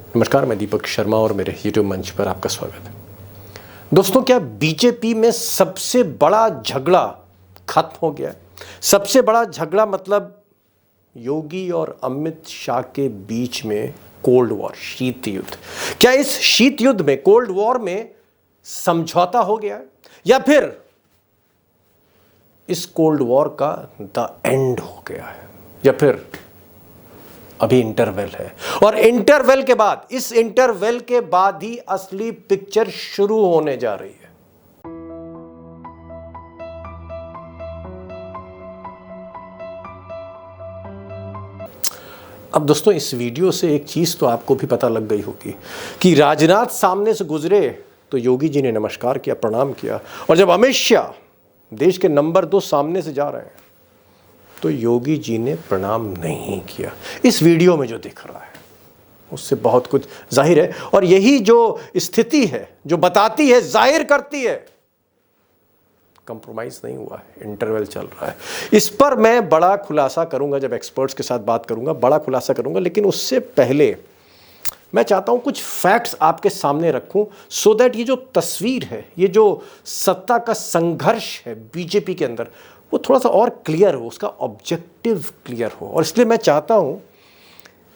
नमस्कार, मैं दीपक शर्मा और मेरे YouTube मंच पर आपका स्वागत है। दोस्तों, क्या बीजेपी में सबसे बड़ा झगड़ा खत्म हो गया है? सबसे बड़ा झगड़ा मतलब योगी और अमित शाह के बीच में कोल्ड वॉर, शीत युद्ध। क्या इस शीत युद्ध में, कोल्ड वॉर में समझौता हो गया है, या फिर इस कोल्ड वॉर का द एंड हो गया है, या फिर अभी इंटरवल है? और इंटरवल के बाद, इस इंटरवल के बाद ही असली पिक्चर शुरू होने जा रही है। अब दोस्तों, इस वीडियो से एक चीज तो आपको भी पता लग गई होगी कि राजनाथ सामने से गुजरे तो योगी जी ने नमस्कार किया, प्रणाम किया, और जब अमित शाह देश के नंबर 2 सामने से जा रहे हैं तो योगी जी ने प्रणाम नहीं किया। इस वीडियो में जो दिख रहा है उससे बहुत कुछ जाहिर है, और यही जो स्थिति है जो बताती है, जाहिर करती है, कंप्रोमाइज नहीं हुआ है, इंटरवल चल रहा है। इस पर मैं बड़ा खुलासा करूंगा, जब एक्सपर्ट्स के साथ बात करूंगा बड़ा खुलासा करूंगा, लेकिन उससे पहले मैं चाहता हूं कुछ फैक्ट्स आपके सामने रखूं, सो दैट ये जो तस्वीर है, ये जो सत्ता का संघर्ष है बीजेपी के अंदर, वो थोड़ा सा और क्लियर हो, उसका ऑब्जेक्टिव क्लियर हो। और इसलिए मैं चाहता हूं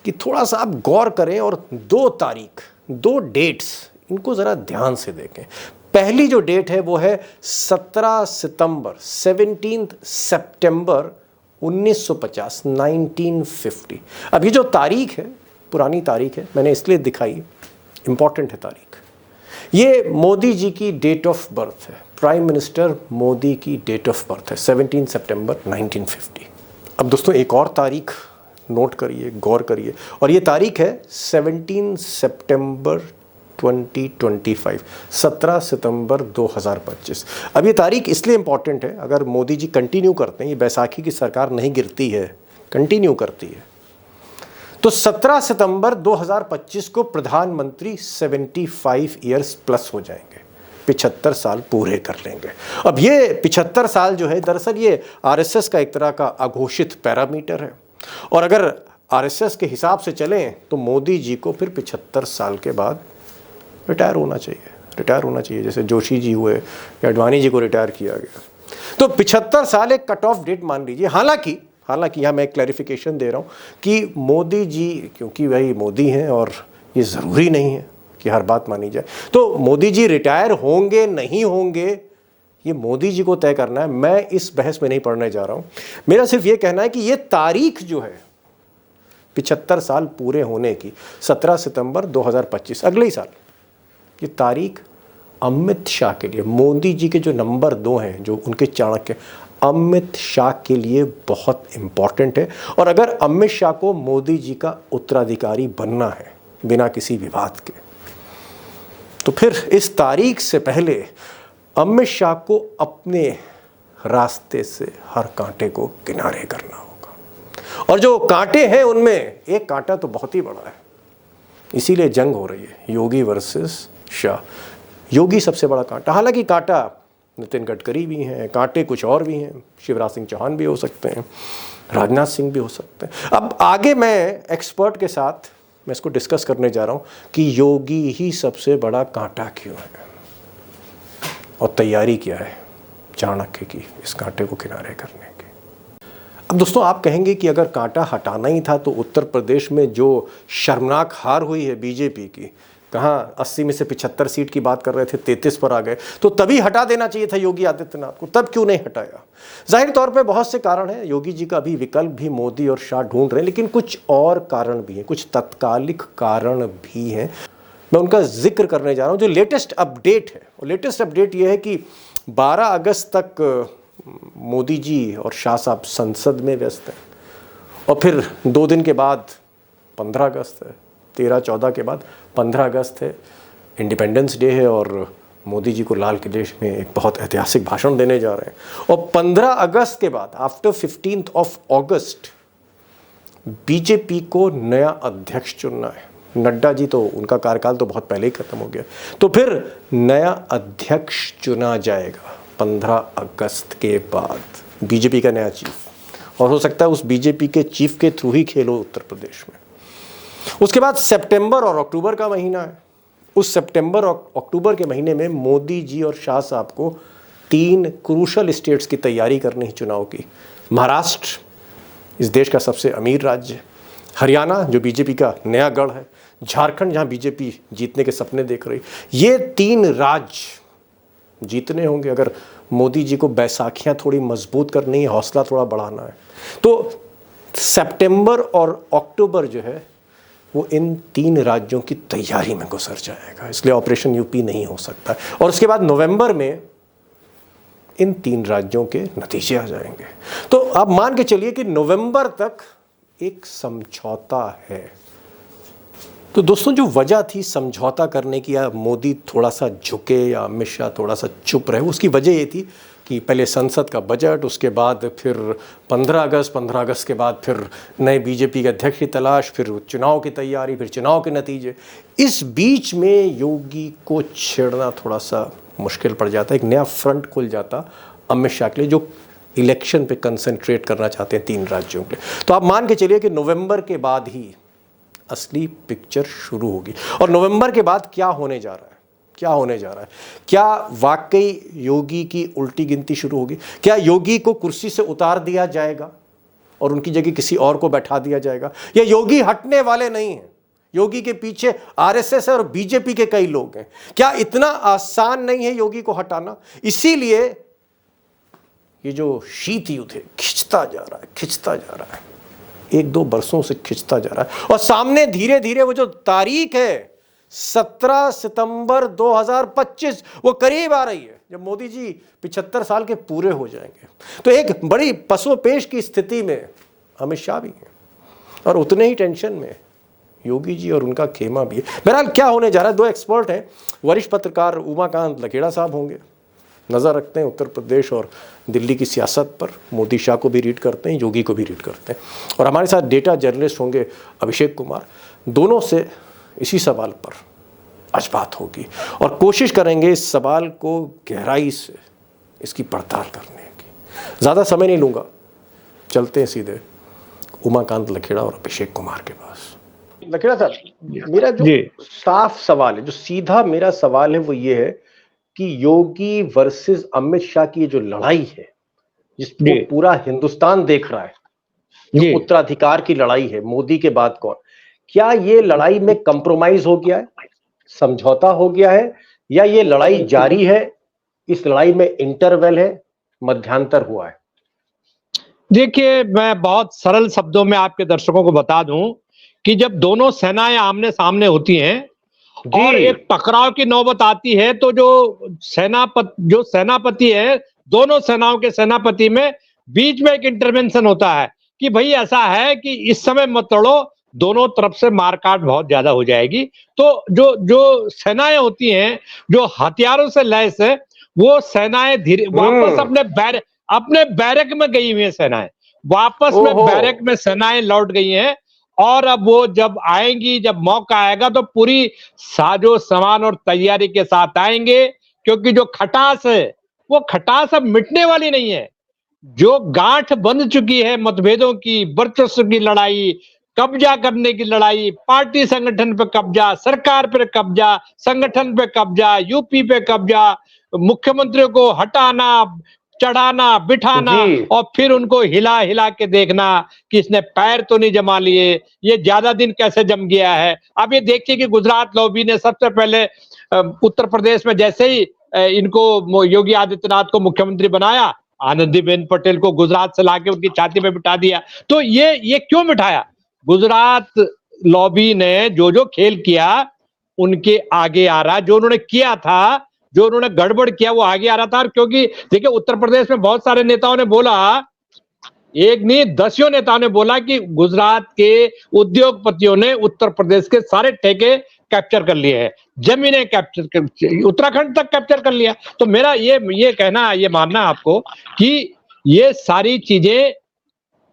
कि थोड़ा सा आप गौर करें और 2 तारीख, 2 डेट्स, इनको ज़रा ध्यान से देखें। पहली जो डेट है वो है 17 सितंबर, 17 सितंबर 1950, 1950। अब ये जो तारीख है पुरानी तारीख है, मैंने इसलिए दिखाई, इंपॉर्टेंट है तारीख। ये मोदी जी की डेट ऑफ बर्थ है, प्राइम मिनिस्टर मोदी की डेट ऑफ बर्थ है, 17 सितंबर 1950। अब दोस्तों, एक और तारीख नोट करिए, गौर करिए, और ये तारीख है 17 सितंबर 2025, 17 सितंबर 2025। अब ये तारीख इसलिए इंपॉर्टेंट है, अगर मोदी जी कंटिन्यू करते हैं, ये बैसाखी की सरकार नहीं गिरती है, कंटिन्यू करती है, तो 17 सितंबर 2025 को प्रधानमंत्री 75 ईयर्स प्लस हो जाएंगे, 75 साल पूरे कर लेंगे। अब ये 75 साल जो है, दरअसल ये आरएसएस का एक तरह का अघोषित पैरामीटर है, और अगर आरएसएस के हिसाब से चलें तो मोदी जी को फिर 75 साल के बाद रिटायर होना चाहिए, जैसे जोशी जी हुए या अडवाणी जी को रिटायर किया गया। तो 75 साल एक कट ऑफ डेट मान लीजिए। हालांकि यहाँ मैं एक क्लैरिफिकेशन दे रहा हूँ कि मोदी जी, क्योंकि वही मोदी हैं और ये ज़रूरी नहीं है कि हर बात मानी जाए, तो मोदी जी रिटायर होंगे नहीं होंगे ये मोदी जी को तय करना है। मैं इस बहस में नहीं पढ़ने जा रहा हूँ। मेरा सिर्फ ये कहना है कि ये तारीख जो है 75 साल पूरे होने की, 17 सितंबर 2025, अगले ही साल, ये तारीख अमित शाह के लिए, मोदी जी के जो नंबर 2 हैं, जो उनके चाणक्य, अमित शाह के लिए बहुत इंपॉर्टेंट है। और अगर अमित शाह को मोदी जी का उत्तराधिकारी बनना है बिना किसी विवाद के, तो फिर इस तारीख से पहले अमित शाह को अपने रास्ते से हर कांटे को किनारे करना होगा। और जो कांटे हैं उनमें एक कांटा तो बहुत ही बड़ा है, इसीलिए जंग हो रही है, योगी वर्सेस शाह। योगी सबसे बड़ा कांटा, हालांकि कांटा नितिन गडकरी भी हैं, कांटे कुछ और भी हैं, शिवराज सिंह चौहान भी हो सकते हैं, राजनाथ सिंह भी हो सकते हैं। अब आगे मैं एक्सपर्ट के साथ मैं इसको डिस्कस करने जा रहा हूं कि योगी ही सबसे बड़ा कांटा क्यों है और तैयारी क्या है चाणक्य की इस कांटे को किनारे करने की। अब दोस्तों, आप कहेंगे कि अगर कांटा हटाना ही था तो उत्तर प्रदेश में जो शर्मनाक हार हुई है बीजेपी की, कहाँ 80 में से 75 सीट की बात कर रहे थे, 33 पर आ गए, तो तभी हटा देना चाहिए था योगी आदित्यनाथ को। तब क्यों नहीं हटाया? जाहिर तौर पे बहुत से कारण हैं, योगी जी का अभी विकल्प भी मोदी और शाह ढूंढ रहे हैं, लेकिन कुछ और कारण भी हैं, कुछ तत्कालिक कारण भी हैं। मैं उनका जिक्र करने जा रहा हूँ। जो लेटेस्ट अपडेट है, वो लेटेस्ट अपडेट ये है कि 12 अगस्त तक मोदी जी और शाह साहब संसद में व्यस्त हैं, और फिर 2 दिन के बाद 15 अगस्त है, 13-14 के बाद 15 अगस्त है, इंडिपेंडेंस डे है, और मोदी जी को लाल किले में एक बहुत ऐतिहासिक भाषण देने जा रहे हैं। और 15 अगस्त के बाद, after 15th of August, BJP को नया अध्यक्ष चुनना है। नड्डा जी तो, उनका कार्यकाल तो बहुत पहले ही खत्म हो गया, तो फिर नया अध्यक्ष चुना जाएगा 15 अगस्त के बाद, बीजेपी का नया चीफ। और हो सकता है उस बीजेपी के चीफ के थ्रू ही खेलो उत्तर प्रदेश में। उसके बाद सितंबर और अक्टूबर का महीना है। उस सितंबर और अक्टूबर के महीने में मोदी जी और शाह साहब को 3 क्रूशल स्टेट्स की तैयारी करनी है चुनाव की। महाराष्ट्र इस देश का सबसे अमीर राज्य है, हरियाणा जो बीजेपी का नया गढ़ है, झारखंड जहां बीजेपी जीतने के सपने देख रही, ये 3 राज्य जीतने होंगे अगर मोदी जी को बैसाखियां थोड़ी मजबूत करनी है, हौसला थोड़ा बढ़ाना है। तो सितंबर और अक्टूबर जो है वो इन 3 राज्यों की तैयारी में गुजर जाएगा, इसलिए ऑपरेशन यूपी नहीं हो सकता। और उसके बाद नवंबर में इन 3 राज्यों के नतीजे आ जाएंगे। तो आप मान के चलिए कि नवंबर तक एक समझौता है। तो दोस्तों जो वजह थी समझौता करने की, या मोदी थोड़ा सा झुके या अमित शाह थोड़ा सा चुप रहे, उसकी वजह ये थी कि पहले संसद का बजट, उसके बाद फिर 15 अगस्त के बाद फिर नए बीजेपी के अध्यक्ष की तलाश, फिर चुनाव की तैयारी, फिर चुनाव के नतीजे। इस बीच में योगी को छेड़ना थोड़ा सा मुश्किल पड़ जाता, एक नया फ्रंट खुल जाता अमित शाह के लिए जो इलेक्शन पे कंसंट्रेट करना चाहते हैं 3 राज्यों के लिए। तो आप मान के चलिए कि नवंबर के बाद ही असली पिक्चर शुरू होगी। और नवंबर के बाद क्या होने जा रहा है, क्या होने जा रहा है? क्या वाकई योगी की उल्टी गिनती शुरू होगी? क्या योगी को कुर्सी से उतार दिया जाएगा और उनकी जगह किसी और को बैठा दिया जाएगा? या योगी हटने वाले नहीं हैं, योगी के पीछे आरएसएस और बीजेपी के कई लोग हैं। क्या इतना आसान नहीं है योगी को हटाना? इसीलिए ये जो शीत युद्ध है खिंचता जा रहा है, खिंचता जा रहा है, 1-2 बरसों से खिंचता जा रहा है। और सामने धीरे धीरे वो जो तारीख है 17 सितंबर 2025 वो करीब आ रही है, जब मोदी जी 75 साल के पूरे हो जाएंगे। तो एक बड़ी पसोपेश की स्थिति में अमित शाह भी हैं और उतने ही टेंशन में योगी जी और उनका खेमा भी है। बहरहाल क्या होने जा रहा है, 2 एक्सपर्ट हैं, वरिष्ठ पत्रकार उमाकांत लखेड़ा साहब होंगे, नज़र रखते हैं उत्तर प्रदेश और दिल्ली की सियासत पर, मोदी शाह को भी रीड करते हैं, योगी को भी रीड करते हैं। और हमारे साथ डेटा जर्नलिस्ट होंगे अभिषेक कुमार, दोनों से इसी सवाल पर आज बात होगी और कोशिश करेंगे इस सवाल को गहराई से इसकी पड़ताल करने की। ज़्यादा समय नहीं लूँगा, चलते हैं सीधे उमाकांत लखेड़ा और अभिषेक कुमार के पास। लखेड़ा साहब, मेरा जो साफ सवाल है, जो सीधा मेरा सवाल है वो ये है कि योगी वर्सेस अमित शाह की जो लड़ाई है जिसको पूरा हिंदुस्तान देख रहा है, जो उत्तराधिकार की लड़ाई है, मोदी के बाद कौन, क्या ये लड़ाई में कंप्रोमाइज हो गया है, समझौता हो गया है, या ये लड़ाई जारी है, इस लड़ाई में इंटरवल है, मध्यांतर हुआ है? देखिए, मैं बहुत सरल शब्दों में आपके दर्शकों को बता दूं कि जब दोनों सेनाएं आमने सामने होती हैं और एक टकराव की नौबत आती है, तो जो सेनापति है, दोनों सेनाओं के सेनापति में बीच में एक इंटरवेंशन होता है कि भाई ऐसा है कि इस समय मत लड़ो, दोनों तरफ से मारकाट बहुत ज्यादा हो जाएगी। तो जो सेनाएं होती हैं जो हथियारों से लैस है, वो सेनाएं धीरे वापस अपने बैरक में गई हुई है, सेनाएं वापस में बैरक में सेनाएं लौट गई हैं। और अब वो जब आएंगी, जब मौका आएगा तो पूरी साजो सामान और तैयारी के साथ आएंगे, क्योंकि जो खटास है वो खटास अब मिटने वाली नहीं है। जो गांठ बंध चुकी है मतभेदों की, वर्चस्व की लड़ाई, कब्जा करने की लड़ाई, पार्टी संगठन पे कब्जा, सरकार पे कब्जा, संगठन पे कब्जा, यूपी पे कब्जा, मुख्यमंत्री को हटाना, चढ़ाना, बिठाना और फिर उनको हिला हिला के देखना कि इसने पैर तो नहीं जमा लिए, ये ज्यादा दिन कैसे जम गया है। अब ये देखिए कि गुजरात लॉबी ने सबसे पहले उत्तर प्रदेश में जैसे ही इनको योगी आदित्यनाथ को मुख्यमंत्री बनाया, आनंदीबेन पटेल को गुजरात से लाके उनकी छाती पे बिठा दिया। तो ये क्यों बिठाया? गुजरात लॉबी ने जो खेल किया उनके आगे आ रहा, जो उन्होंने किया था, जो उन्होंने गड़बड़ किया वो आगे आ रहा था। क्योंकि देखिए उत्तर प्रदेश में बहुत सारे नेताओं ने बोला, एक नहीं दसियों नेताओं ने बोला कि गुजरात के उद्योगपतियों ने उत्तर प्रदेश के सारे ठेके कैप्चर कर लिए हैं, जमीनें कैप्चर कर, उत्तराखंड तक कैप्चर कर लिया। तो मेरा ये कहना, ये मानना आपको कि ये सारी चीजें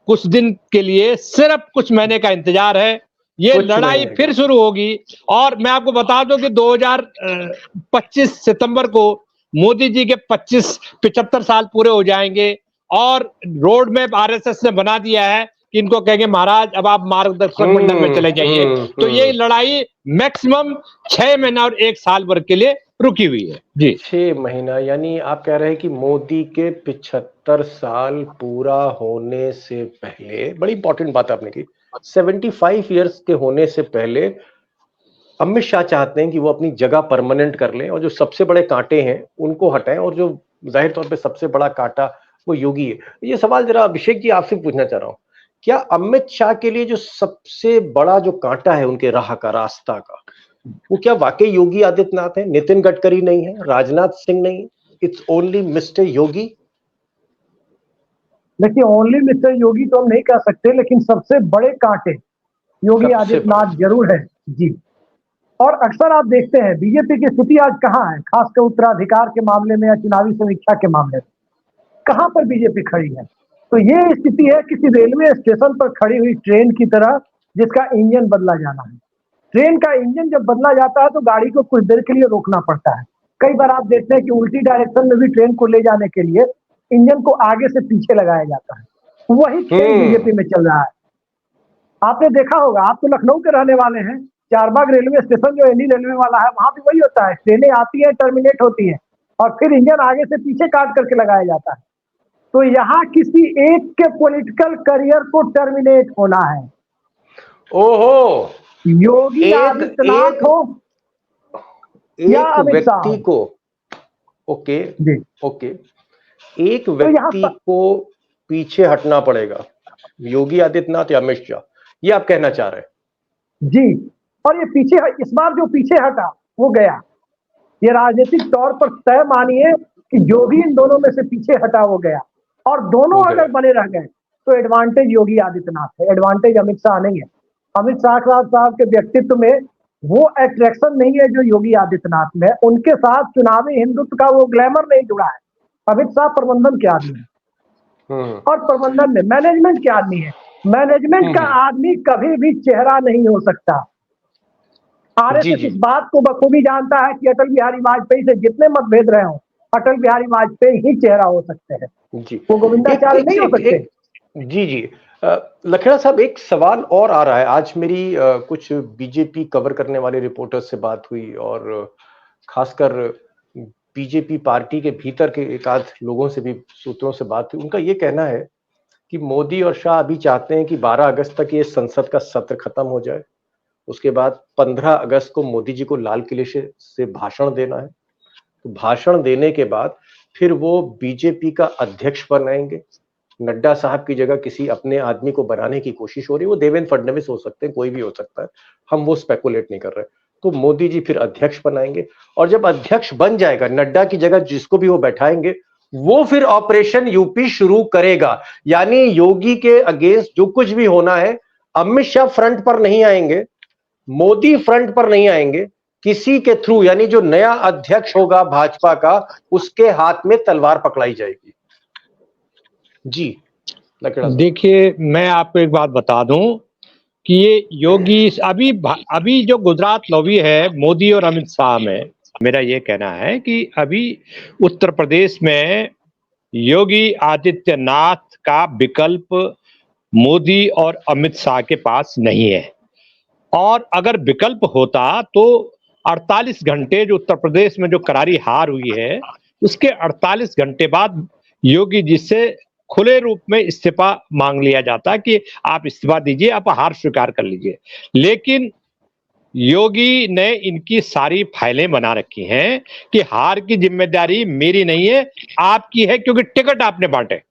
कुछ दिन के लिए, सिर्फ कुछ महीने का इंतजार है, ये लड़ाई फिर शुरू होगी। और मैं आपको बता दूं कि 2025 सितंबर को मोदी जी के 75 साल पूरे हो जाएंगे और रोड मैप आरएसएस ने बना दिया है कि इनको कहेंगे महाराज अब आप मार्गदर्शक मंडल में चले जाइए। तो ये लड़ाई मैक्सिमम 6 महीना और 1 साल भर के लिए रुकी हुई है जी। 6 महीना, यानी आप कह रहे हैं कि मोदी के 75 साल पूरा होने से पहले, बड़ी इंपॉर्टेंट बात आपने की, 75 ईयर्स के होने से पहले अमित शाह चाहते हैं कि वो अपनी जगह परमानेंट कर लें और जो सबसे बड़े कांटे हैं उनको हटाएं, और जो जाहिर तौर पे सबसे बड़ा कांटा वो योगी है। ये सवाल जरा अभिषेक जी आपसे पूछना चाह रहा हूं, क्या अमित शाह के लिए जो सबसे बड़ा जो कांटा है उनके राह का, रास्ता का, वो क्या वाकई योगी आदित्यनाथ है, नितिन गडकरी नहीं है, राजनाथ सिंह नहीं, इट्स ओनली मिस्टर योगी? देखिए, ओनली मिस्टर योगी तो हम नहीं कह सकते, लेकिन सबसे बड़े कांटे योगी आदित्यनाथ जरूर है जी। और अक्सर आप देखते हैं बीजेपी की स्थिति आज कहाँ है, खासकर उत्तराधिकार के मामले में या चुनावी समीक्षा के मामले में, कहां पर बीजेपी खड़ी है। तो ये स्थिति है किसी रेलवे स्टेशन पर खड़ी हुई ट्रेन की तरह, जिसका इंजन बदला जाना है। ट्रेन का इंजन जब बदला जाता है तो गाड़ी को कुछ देर के लिए रोकना पड़ता है। कई बार आप देखते हैं कि उल्टी डायरेक्शन में भी ट्रेन को ले जाने के लिए इंजन को आगे से पीछे लगाया जाता है। वही खेल बीजेपी में चल रहा है। आपने देखा होगा, आप तो लखनऊ के रहने वाले हैं, चारबाग रेलवे स्टेशन जो एनी रेलवे वाला है, वहां भी वही होता है, ट्रेनें आती है, टर्मिनेट होती है और फिर इंजन आगे से पीछे काट करके लगाया जाता है। तो यहाँ किसी एक के पॉलिटिकल करियर को टर्मिनेट होना है। ओहो, योगी आदित्यनाथ हो या अमित शाह व्यक्ति को, ओके ओके, एक व्यक्ति को पीछे हटना पड़ेगा, योगी आदित्यनाथ या अमित शाह, ये आप कहना चाह रहे हैं जी। और ये पीछे, इस बार जो पीछे हटा वो गया। ये राजनीतिक तौर पर तय मानिए कि जो भी इन दोनों में से पीछे हटा वो गया, और दोनों अगर बने रह गए तो एडवांटेज योगी आदित्यनाथ है, एडवांटेज अमित शाह नहीं है। अमित शाह साहब के व्यक्तित्व में वो अट्रैक्शन नहीं है जो योगी आदित्यनाथ में है। उनके साथ चुनावी हिंदुत्व का वो ग्लैमर नहीं जुड़ा है। अमित शाह प्रबंधन के आदमी है और प्रबंधन में मैनेजमेंट के आदमी है। मैनेजमेंट का आदमी कभी भी चेहरा नहीं हो सकता। आरएसएस इस बात को बखूबी जानता है कि अटल बिहारी वाजपेयी से जितने मतभेद रहे हों, अटल बिहारी वाजपेयी ही चेहरा हो सकते हैं जी, वो गोविंदाचार्य नहीं हो सकते। जी जी, लखेड़ा साहब, एक सवाल और आ रहा है। आज मेरी कुछ बीजेपी कवर करने वाले रिपोर्टर्स से बात हुई और खासकर बीजेपी पार्टी के भीतर के एक आध लोगों से भी, सूत्रों से बात हुई। उनका ये कहना है कि मोदी और शाह अभी चाहते हैं कि 12 अगस्त तक ये संसद का सत्र खत्म हो जाए, उसके बाद 15 अगस्त को मोदी जी को लाल किले से भाषण देना है। तो भाषण देने के बाद फिर वो बीजेपी का अध्यक्ष बनाएंगे। नड्डा साहब की जगह किसी अपने आदमी को बनाने की कोशिश हो रही है, वो देवेंद्र फडणवीस हो सकते हैं, कोई भी हो सकता है, हम वो स्पेकुलेट नहीं कर रहे। तो मोदी जी फिर अध्यक्ष बनाएंगे और जब अध्यक्ष बन जाएगा, नड्डा की जगह जिसको भी वो बैठाएंगे, वो फिर ऑपरेशन यूपी शुरू करेगा। यानी योगी के अगेंस्ट जो कुछ भी होना है, अमित शाह फ्रंट पर नहीं आएंगे, मोदी फ्रंट पर नहीं आएंगे, किसी के थ्रू, यानी जो नया अध्यक्ष होगा भाजपा का, उसके हाथ में तलवार पकड़ाई जाएगी जी। देखिए, मैं आपको एक बात बता दूं कि ये योगी अभी जो गुजरात लॉबी है मोदी और अमित शाह में, मेरा ये कहना है कि अभी उत्तर प्रदेश में योगी आदित्यनाथ का विकल्प मोदी और अमित शाह के पास नहीं है। और अगर विकल्प होता तो 48 घंटे जो उत्तर प्रदेश में जो करारी हार हुई है, उसके 48 घंटे बाद योगी जी से खुले रूप में इस्तीफा मांग लिया जाता कि आप इस्तीफा दीजिए, आप हार स्वीकार कर लीजिए। लेकिन योगी ने इनकी सारी फाइलें बना रखी हैं कि हार की जिम्मेदारी मेरी नहीं है, आपकी है, क्योंकि टिकट आपने बांटे।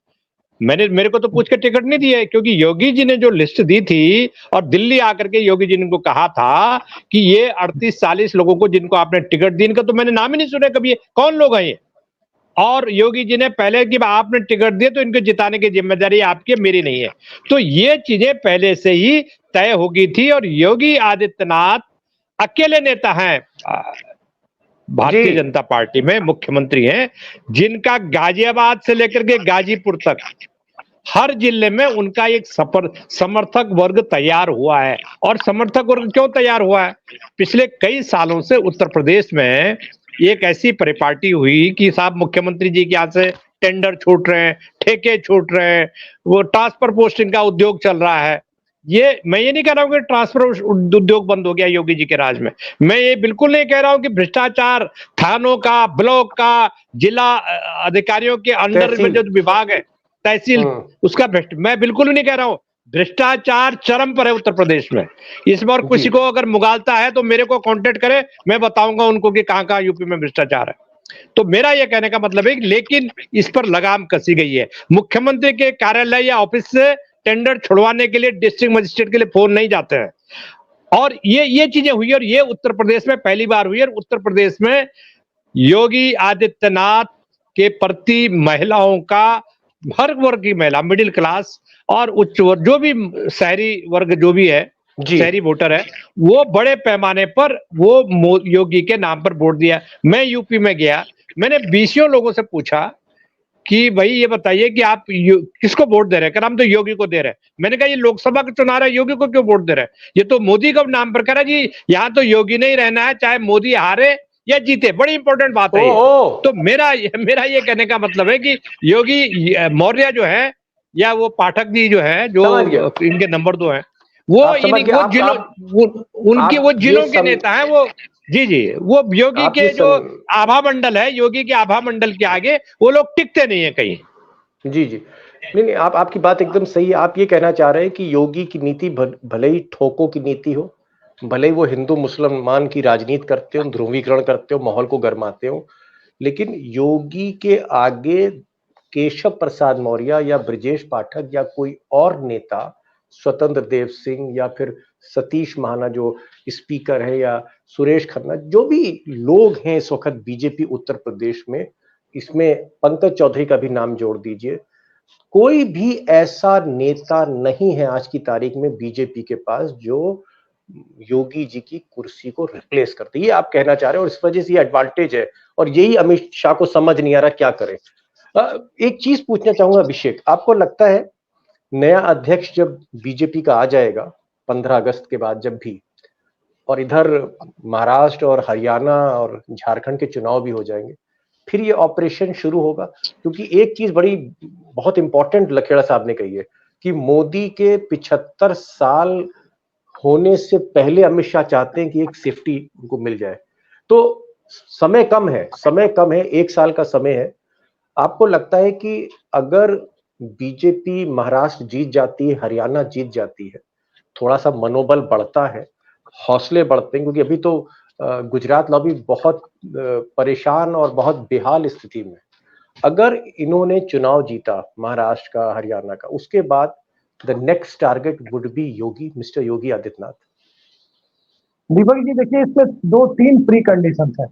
मेरे को तो पूछ के टिकट नहीं दिया है, क्योंकि योगी जी ने जो लिस्ट दी थी और दिल्ली आकर के योगी जी ने इनको कहा था कि ये 38-40 लोगों को जिनको आपने टिकट दी, इनका तो मैंने नाम ही नहीं सुना कभी, कौन लोग हैं ये। और योगी जी ने पहले कि आपने टिकट दिए तो इनको जिताने की जिम्मेदारी आपकी, मेरी नहीं है। तो ये चीजें पहले से ही तय हो गई थी और योगी आदित्यनाथ अकेले नेता हैं भारतीय जनता पार्टी में, मुख्यमंत्री हैं, जिनका गाजियाबाद से लेकर के गाजीपुर तक हर जिले में उनका एक समर्थक वर्ग तैयार हुआ है। और समर्थक वर्ग क्यों तैयार हुआ है? पिछले कई सालों से उत्तर प्रदेश में एक ऐसी परिपाटी हुई कि साहब मुख्यमंत्री जी के यहाँ से टेंडर छूट रहे हैं, ठेके छूट रहे हैं, वो ट्रांसफर पोस्टिंग का उद्योग चल रहा है। मैं ये नहीं कह रहा हूँ कि ट्रांसफर उद्योग बंद हो गया योगी जी के राज में। मैं ये बिल्कुल नहीं कह रहा हूँ कि भ्रष्टाचार थानों का, ब्लॉक का, जिला अधिकारियों के अंडर में जो विभाग है, तहसील, उसका मैं बिल्कुल भी नहीं कह रहा हूँ। भ्रष्टाचार चरम पर है उत्तर प्रदेश में। इस बार किसी को अगर मुगालता है तो मेरे को कांटेक्ट करे, मैं बताऊंगा उनको कि कहां कहां यूपी में भ्रष्टाचार है। तो मेरा यह कहने का मतलब है कि लेकिन इस पर लगाम कसी गई है। मुख्यमंत्री के कार्यालय या ऑफिस से टेंडर छुड़वाने के लिए डिस्ट्रिक्ट मजिस्ट्रेट के लिए फोन नहीं जाते हैं, और ये चीजें हुई, और ये उत्तर प्रदेश में पहली बार हुई। और उत्तर प्रदेश में योगी आदित्यनाथ के प्रति महिलाओं का, हर वर्ग की महिला, मिडिल क्लास और उच्च वर्ग, जो भी शहरी वर्ग जो भी है, शहरी वोटर है, वो बड़े पैमाने पर वो योगी के नाम पर वोट दिया। मैं यूपी में गया, मैंने 20 लोगों से पूछा कि भाई ये बताइए कि आप किसको वोट दे रहे हैं? हम तो योगी को दे रहे हैं। मैंने कहा ये लोकसभा का चुनाव है, योगी को क्यों वोट दे रहे हैं? ये तो मोदी का नाम पर। कह रहा जी यहाँ तो योगी नहीं रहना है, चाहे मोदी हारे या जीते। बड़ी इंपॉर्टेंट बात है। तो मेरा ये कहने का मतलब है कि योगी मौर्य जो है, या वो पाठक जी जो है, जो इनके नंबर 2 हैं, वो जिलों के नेता हैं वो। जी, वो योगी के जो आभा मंडल है, योगी के आभा मंडल के आगे वो लोग टिकते नहीं है कहीं। जी नहीं, आपकी बात एकदम सही है। आप ये कहना चाह रहे हैं कि योगी की नीति भले ही ठोकों की नीति हो, भले ही वो हिंदू मुसलमान की राजनीति करते हो, ध्रुवीकरण करते हो, माहौल को गरमाते हो, लेकिन योगी के आगे केशव प्रसाद मौर्य या ब्रजेश पाठक या कोई और नेता, स्वतंत्र देव सिंह या फिर सतीश महाना जो स्पीकर है, या सुरेश खन्ना, जो भी लोग हैं इस वक्त बीजेपी उत्तर प्रदेश में, इसमें पंकज चौधरी का भी नाम जोड़ दीजिए, कोई भी ऐसा नेता नहीं है आज की तारीख में बीजेपी के पास जो योगी जी की कुर्सी को रिप्लेस करते। ये आप कहना चाह रहे हैं, और इस वजह से ये एडवांटेज है, और यही अमित शाह को समझ नहीं आ रहा क्या करें। एक चीज पूछना चाहूंगा अभिषेक, आपको लगता है नया अध्यक्ष जब बीजेपी का आ जाएगा 15 अगस्त के बाद जब भी, और इधर महाराष्ट्र और हरियाणा और झारखंड के चुनाव भी हो जाएंगे, फिर ये ऑपरेशन शुरू होगा? क्योंकि एक चीज बहुत इंपॉर्टेंट लखेड़ा साहब ने कही है कि मोदी के 75 साल होने से पहले अमित शाह चाहते हैं कि एक सेफ्टी उनको मिल जाए। तो समय कम है, 1 साल का समय है। आपको लगता है कि अगर बीजेपी महाराष्ट्र जीत जाती है, हरियाणा जीत जाती है, थोड़ा सा मनोबल बढ़ता है, हौसले बढ़ते हैं, क्योंकि अभी तो गुजरात लॉबी बहुत परेशान और बहुत बेहाल स्थिति में। अगर इन्होंने चुनाव जीता महाराष्ट्र का, हरियाणा का, उसके बाद the next target would be Yogi, mister Yogi Adityanath. Deepak ji देखिए, इसमें 2-3 प्री कंडीशंस है।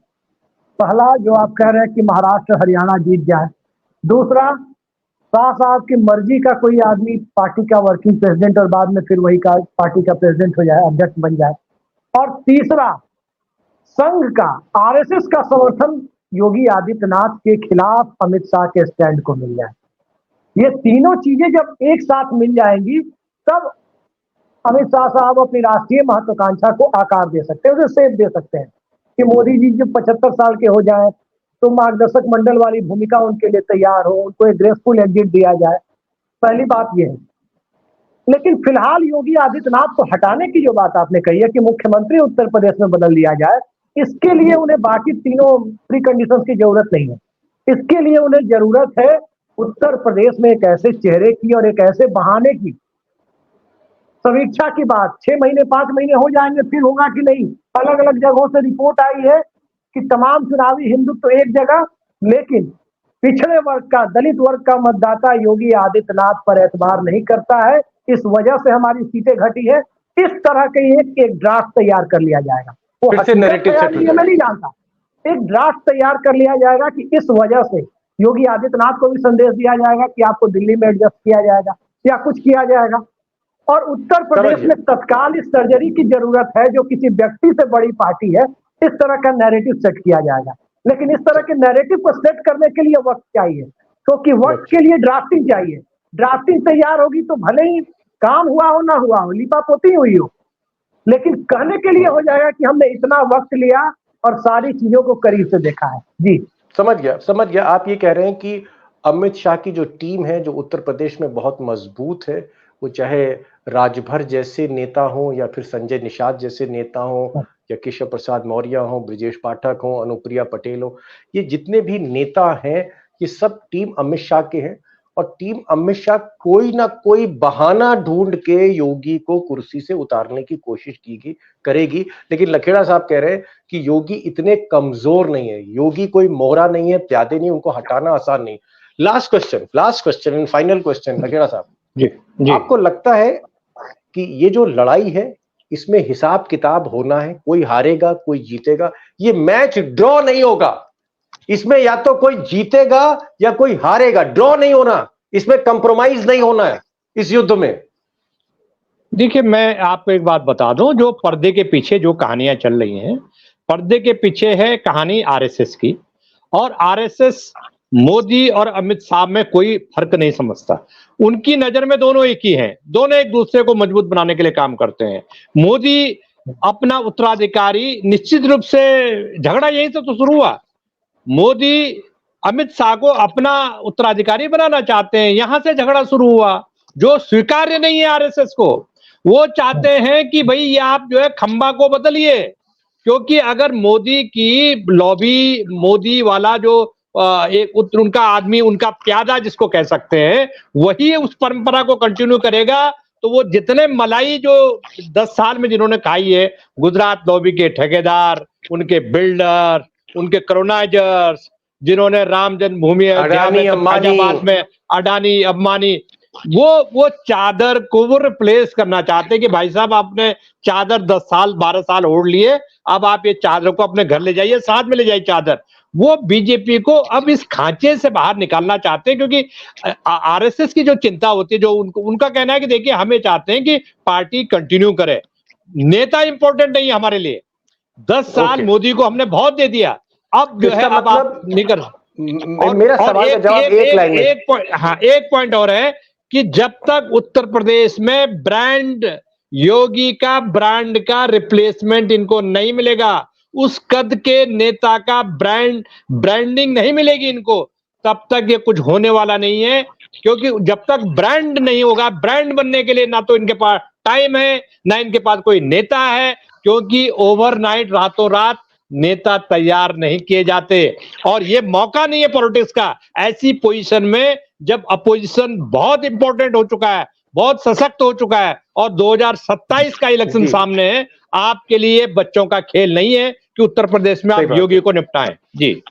पहला जो आप कह रहे हैं कि महाराष्ट्र हरियाणा जीत जाए, दूसरा शाह साहब की मर्जी का कोई आदमी पार्टी का वर्किंग प्रेसिडेंट और बाद में फिर वही का पार्टी का प्रेसिडेंट हो जाए, अध्यक्ष बन जाए, और तीसरा संघ का, आरएसएस का समर्थन योगी आदित्यनाथ के खिलाफ अमित शाह के स्टैंड को मिल जाए। ये तीनों चीजें जब एक साथ मिल जाएंगी तब अमित शाह साहब अपनी राष्ट्रीय महत्वाकांक्षा को आकार दे सकते हैं, उसे सेप दे सकते हैं कि मोदी जी जब 75 साल के हो जाए तो मार्गदर्शक मंडल वाली भूमिका उनके लिए तैयार हो, उनको एक ग्रेसफुल एग्जिट दिया जाए। पहली बात यह है। लेकिन फिलहाल योगी आदित्यनाथ को हटाने की जो बात आपने कही है कि मुख्यमंत्री उत्तर प्रदेश में बदल दिया जाए, इसके लिए उन्हें बाकी तीनों प्री कंडीशंस की जरूरत नहीं है। इसके लिए उन्हें जरूरत है उत्तर प्रदेश में एक ऐसे चेहरे की और एक ऐसे बहाने की। समीक्षा की बात 6 महीने 5 महीने हो जाएंगे, फिर होगा कि नहीं। अलग अलग जगहों से रिपोर्ट आई है कि तमाम चुनावी हिंदुत्व एक जगह, लेकिन पिछड़े वर्ग का, दलित वर्ग का मतदाता योगी आदित्यनाथ पर एतबार नहीं करता है, इस वजह से हमारी सीटें घटी है। इस तरह के एक ड्राफ्ट तैयार कर लिया जाएगा। वो मैं नहीं जानता, एक ड्राफ्ट तैयार कर लिया जाएगा कि इस वजह से योगी आदित्यनाथ को भी संदेश दिया जाएगा कि आपको दिल्ली में एडजस्ट किया जाएगा या कुछ किया जाएगा। और उत्तर प्रदेश में तत्काल इस सर्जरी की जरूरत है जो किसी व्यक्ति से बड़ी पार्टी है, इस तरह का नैरेटिव सेट किया जाएगा। लेकिन इस तरह के नैरेटिव को सेट करने के लिए वक्त चाहिए, क्योंकि वक्त के लिए ड्राफ्टिंग चाहिए। ड्राफ्टिंग तैयार होगी तो भले ही काम हुआ हो ना हुआ हो, लिपापोती हुई हो, लेकिन कहने के लिए हो जाएगा कि हमने इतना वक्त लिया और सारी चीजों को करीब से देखा है। जी समझ गया। आप ये कह रहे हैं कि अमित शाह की जो टीम है, जो उत्तर प्रदेश में बहुत मजबूत है, वो चाहे राजभर जैसे नेता हों या फिर संजय निषाद जैसे नेता हों या केशव प्रसाद मौर्य हों, ब्रिजेश पाठक हों, अनुप्रिया पटेल हो, ये जितने भी नेता हैं, ये सब टीम अमित शाह के हैं। और टीम अमित शाह कोई ना कोई बहाना ढूंढ के योगी को कुर्सी से उतारने की कोशिश करेगी। लेकिन लखेड़ा साहब कह रहे हैं कि योगी इतने कमजोर नहीं है, योगी कोई मोहरा नहीं है, प्यादे नहीं, उनको हटाना आसान नहीं। Last question and final question Lakhera साहब, जी आपको लगता है कि ये जो लड़ाई है इसमें हिसाब किताब होना है, कोई हारेगा कोई जीतेगा, ये मैच ड्रॉ नहीं होगा, इसमें या तो कोई जीतेगा या कोई हारेगा, ड्रॉ नहीं होना, इसमें कंप्रोमाइज नहीं होना है इस युद्ध में? देखिए, मैं आपको एक बात बता दूं, जो पर्दे के पीछे जो कहानियां चल रही हैं, पर्दे के पीछे है कहानी आरएसएस की, और आरएसएस मोदी और अमित शाह में कोई फर्क नहीं समझता। उनकी नजर में दोनों एक ही हैं, दोनों एक दूसरे को मजबूत बनाने के लिए काम करते हैं। मोदी अपना उत्तराधिकारी, निश्चित रूप से झगड़ा यहीं से तो शुरू हुआ। मोदी अमित शाह को अपना उत्तराधिकारी बनाना चाहते हैं, यहां से झगड़ा शुरू हुआ, जो स्वीकार्य नहीं है आरएसएस को। वो चाहते हैं कि भाई ये आप जो है खंबा को बदलिए, क्योंकि अगर मोदी की लॉबी, मोदी वाला जो एक उनका आदमी, उनका प्यादा जिसको कह सकते हैं, वही उस परंपरा को कंटिन्यू करेगा, तो वो जितने मलाई जो 10 साल में जिन्होंने खाई है, गुजरात लॉबी के ठेकेदार, उनके बिल्डर, उनके करोनाइजर्स, जिन्होंने राम जन्मभूमि फैजाबाद में अडानी अंबानी, वो चादर को वो रिप्लेस करना चाहते हैं कि भाई साहब आपने चादर 10 साल 12 साल ओढ़ लिए, अब आप ये चादर को अपने घर ले जाइए, साथ में ले जाइए चादर। वो बीजेपी को अब इस खांचे से बाहर निकालना चाहते हैं, क्योंकि आरएसएस की जो चिंता होती है, जो उनका कहना है कि देखिए हमें चाहते हैं कि पार्टी कंटिन्यू करे, नेता इंपॉर्टेंट नहीं है हमारे लिए। 10 साल मोदी को हमने बहुत दे दिया, अब जो है अब आप नहीं कर। मेरा सवाल का जवाब एक लाइन में, एक पॉइंट और है कि जब तक उत्तर प्रदेश में योगी का ब्रांड का रिप्लेसमेंट इनको नहीं मिलेगा, उस कद के नेता का ब्रांडिंग नहीं मिलेगी इनको, तब तक ये कुछ होने वाला नहीं है। क्योंकि जब तक ब्रांड नहीं होगा, ब्रांड बनने के लिए ना तो इनके पास टाइम है, ना इनके पास कोई नेता है, क्योंकि ओवरनाइट, रातों रात नेता तैयार नहीं किए जाते। और ये मौका नहीं है पॉलिटिक्स का, ऐसी पोजीशन में जब अपोजिशन बहुत इंपॉर्टेंट हो चुका है, बहुत सशक्त हो चुका है, और 2027 का इलेक्शन सामने है, आपके लिए बच्चों का खेल नहीं है कि उत्तर प्रदेश में आप योगी को निपटाएं। जी,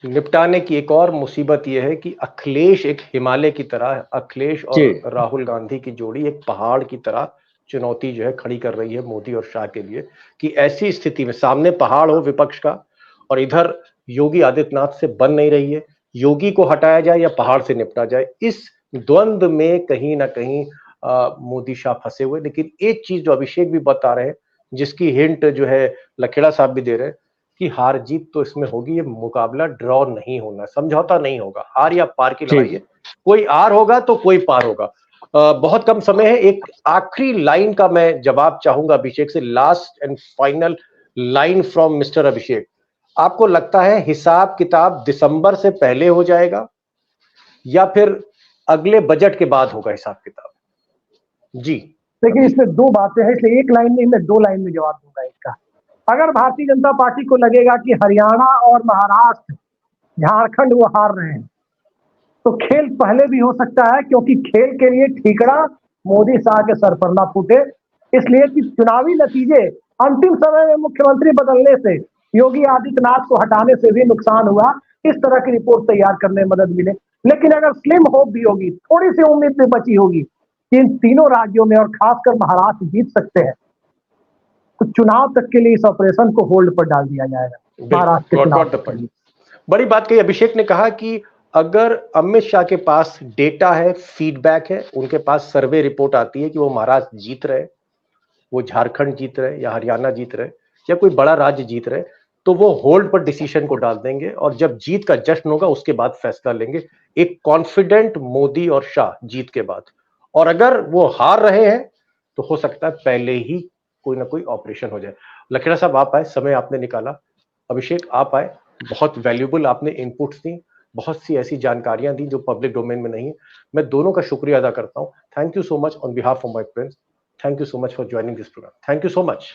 निपटाने की एक और मुसीबत यह है कि अखिलेश एक हिमालय की तरह, अखिलेश और राहुल गांधी की जोड़ी एक पहाड़ की तरह चुनौती जो है खड़ी कर रही है मोदी और शाह के लिए, कि ऐसी स्थिति में सामने पहाड़ हो विपक्ष का और इधर योगी आदित्यनाथ से बन नहीं रही है, योगी को हटाया जाए या पहाड़ से निपटा जाए, इस द्वंद्व में कहीं ना कहीं मोदी शाह फंसे हुए। लेकिन एक चीज जो अभिषेक भी बता रहे हैं, जिसकी हिंट जो है लखेड़ा साहब भी दे रहे हैं, कि हार जीत तो इसमें होगी, ये मुकाबला ड्रॉ नहीं होना, समझौता नहीं होगा, हार या पार की लड़ाई है, कोई आर होगा तो कोई पार होगा। बहुत कम समय है, एक आखिरी लाइन का मैं जवाब चाहूंगा अभिषेक से, last and final line from mister Abhishek. आपको लगता है हिसाब किताब दिसंबर से पहले हो जाएगा या फिर अगले बजट के बाद होगा हिसाब किताब? जी देखिए, इसमें दो बातें हैं, इसलिए एक लाइन नहीं, मैं 2 लाइन में जवाब दूंगा इसका। अगर भारतीय जनता पार्टी को लगेगा कि हरियाणा और महाराष्ट्र, झारखंड वो हार रहे हैं, तो खेल पहले भी हो सकता है, क्योंकि खेल के लिए ठीकरा मोदी शाह के सर पर ना फूटे, इसलिए कि चुनावी नतीजे अंतिम समय में मुख्यमंत्री बदलने से, योगी आदित्यनाथ को हटाने से भी नुकसान हुआ, इस तरह की रिपोर्ट तैयार करने में मदद मिले। लेकिन अगर स्लिम होप भी होगी, थोड़ी सी उम्मीद भी बची होगी कि इन तीनों राज्यों में और खासकर महाराष्ट्र जीत सकते हैं, तो चुनाव तक के लिए इस ऑपरेशन को होल्ड पर डाल दिया जाएगा। महाराष्ट्र के चुनाव तक के लिए बड़ी बात कही अभिषेक ने, कहा कि अगर अमित शाह के पास डेटा है, फीडबैक है, उनके पास सर्वे रिपोर्ट आती है कि वो महाराष्ट्र जीत रहे, वो झारखंड जीत रहे या हरियाणा जीत रहे या कोई बड़ा राज्य जीत रहे, तो वो होल्ड पर डिसीजन को डाल देंगे और जब जीत का जश्न होगा उसके बाद फैसला लेंगे, एक कॉन्फिडेंट मोदी और शाह जीत के बाद। और अगर वो हार रहे हैं तो हो सकता है पहले ही कोई ना कोई ऑपरेशन हो जाए। लखेड़ा साहब आप आए, समय आपने निकाला, अभिषेक आप आए, बहुत वैल्यूबल आपने इनपुट्स दी, बहुत सी ऐसी जानकारियां दी जो पब्लिक डोमेन में नहीं है। मैं दोनों का शुक्रिया अदा करता हूं। Thank you so much on behalf of my friends. Thank you so much for joining this program. Thank you so much.